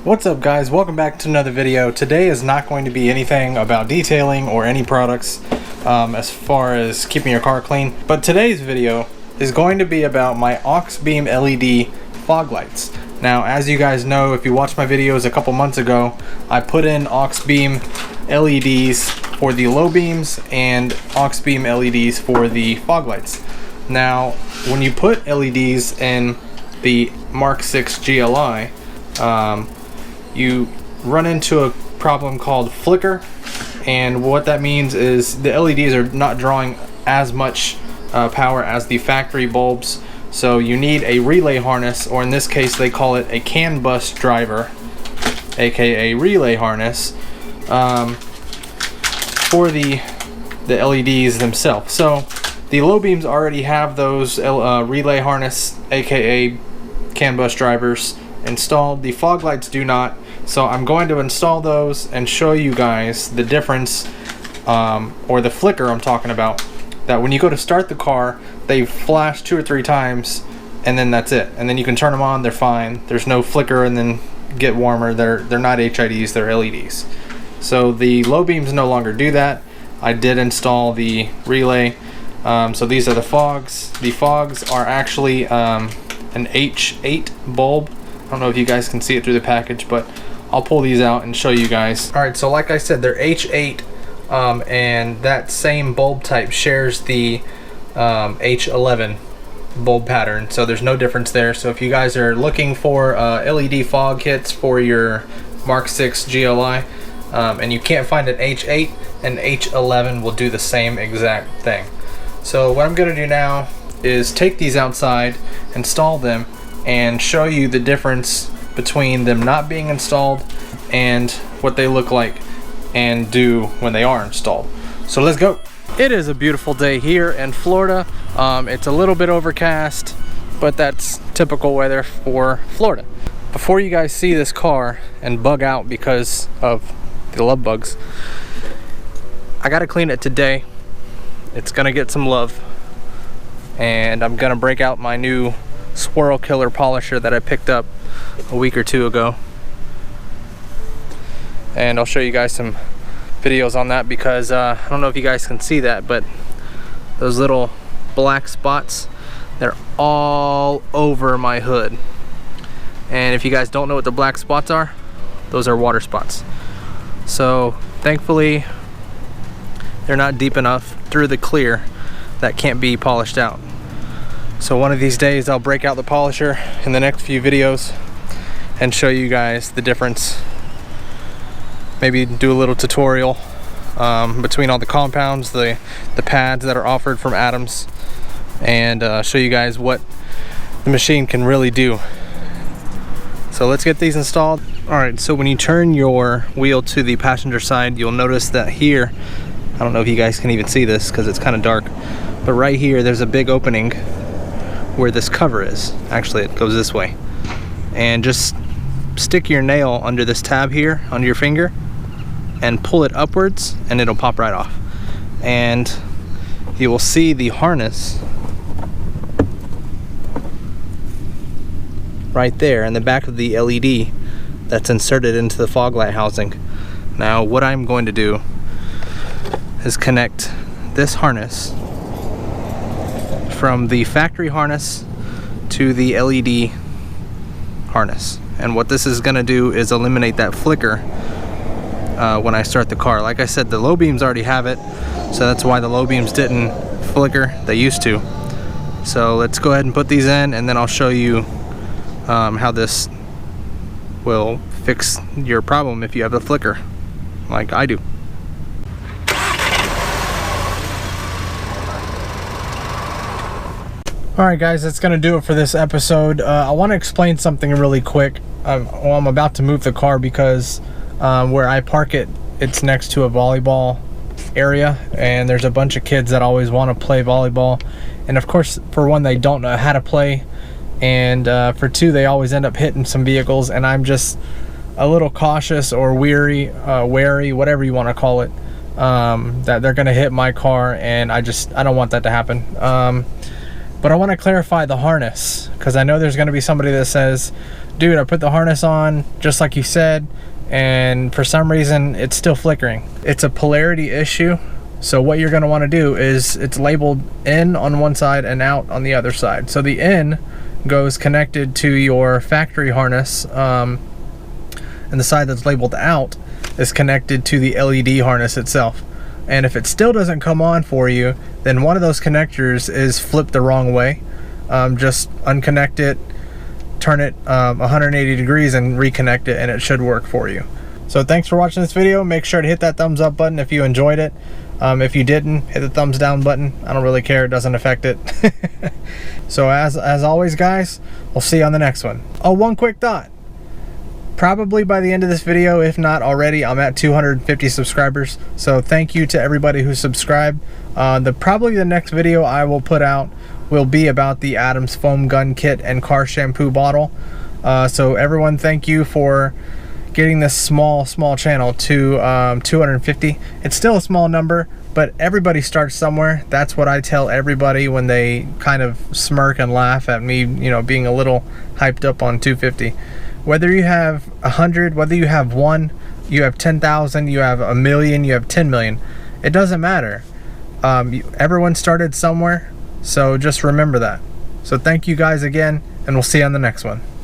What's up guys, welcome back to another video. Today is not going to be anything about detailing or any products as far as keeping your car clean, but today's video is going to be about my Auxbeam LED fog lights. Now, as you guys know, if you watched my videos a couple months ago, I put in Auxbeam LEDs for the low beams and Auxbeam LEDs for the fog lights. Now, when you put LEDs in the Mk6 GLi, you run into a problem called flicker, and what that means is the LEDs are not drawing as much power as the factory bulbs, so you need a relay harness, or in this case they call it a Canbus driver, aka relay harness, for the LEDs themselves. So the low beams already have those relay harness, aka Canbus drivers, installed. The fog lights do not, so I'm going to install those and show you guys the difference, or the flicker I'm talking about, that when you go to start the car they flash 2 or 3 times and then that's it, and then you can turn them on, they're fine, there's no flicker, and then get warmer. They're not HIDs, they're LEDs. So the low beams no longer do that. I did install the relay. So these are the fogs. The fogs are actually an H8 bulb. I don't know if you guys can see it through the package, but I'll pull these out and show you guys. Alright, so like I said, they're H8, and that same bulb type shares the H11 bulb pattern, so there's no difference there. So if you guys are looking for LED fog kits for your Mk6 GLi, and you can't find an H8, an H11 will do the same exact thing. So what I'm going to do now is take these outside, install them, and show you the difference between them not being installed and what they look like and do when they are installed. So let's go. It is a beautiful day here in Florida. It's a little bit overcast, but that's typical weather for Florida. Before you guys see this car and bug out because of the love bugs, I gotta clean it today. It's gonna get some love, and I'm gonna break out my new swirl killer polisher that I picked up a week or 2 ago, and I'll show you guys some videos on that, because I don't know if you guys can see that, but those little black spots, they're all over my hood. And if you guys don't know what the black spots are, those are water spots. So thankfully they're not deep enough through the clear that can't be polished out. So one of these days I'll break out the polisher in the next few videos and show you guys the difference. Maybe do a little tutorial between all the compounds, the pads that are offered from Adams, and show you guys what the machine can really do. So let's get these installed. Alright, so when you turn your wheel to the passenger side, you'll notice that here, I don't know if you guys can even see this because it's kind of dark, but right here there's a big opening where this cover is. Actually, it goes this way, and just stick your nail under this tab here, under your finger, and pull it upwards and it'll pop right off, and you will see the harness right there in the back of the LED that's inserted into the fog light housing. Now what I'm going to do is connect this harness from the factory harness to the LED harness, and what this is going to do is eliminate that flicker when I start the car. Like I said, the low beams already have it, so that's why the low beams didn't flicker. They used to. So let's go ahead and put these in, and then I'll show you how this will fix your problem if you have a flicker like I do. Alright guys, that's going to do it for this episode. I want to explain something really quick. I'm about to move the car because where I park it, it's next to a volleyball area, and there's a bunch of kids that always want to play volleyball, and of course, for one, they don't know how to play, and for two, they always end up hitting some vehicles, and I'm just a little cautious or wary, whatever you want to call it, that they're going to hit my car, and I don't want that to happen. But I want to clarify the harness, because I know there's going to be somebody that says, dude, I put the harness on just like you said, and for some reason it's still flickering. It's a polarity issue. So what you're going to want to do is, it's labeled in on one side and out on the other side. So the in goes connected to your factory harness, and the side that's labeled out is connected to the LED harness itself. And if it still doesn't come on for you, then one of those connectors is flipped the wrong way. Just unconnect it, turn it 180 degrees and reconnect it, and it should work for you. So thanks for watching this video. Make sure to hit that thumbs up button if you enjoyed it. If you didn't, hit the thumbs down button. I don't really care, it doesn't affect it. So as always guys, we'll see you on the next one. Oh, one quick thought. Probably by the end of this video, if not already, I'm at 250 subscribers. So thank you to everybody who subscribed. Probably the next video I will put out will be about the Adams foam gun kit and car shampoo bottle. So everyone, thank you for getting this small channel to 250. It's still a small number, but everybody starts somewhere. That's what I tell everybody when they kind of smirk and laugh at me, you know, being a little hyped up on 250. Whether you have 100, whether you have 1, you have 10,000, you have 1 million, you have 10 million, it doesn't matter. Everyone started somewhere, so just remember that. So thank you guys again, and we'll see you on the next one.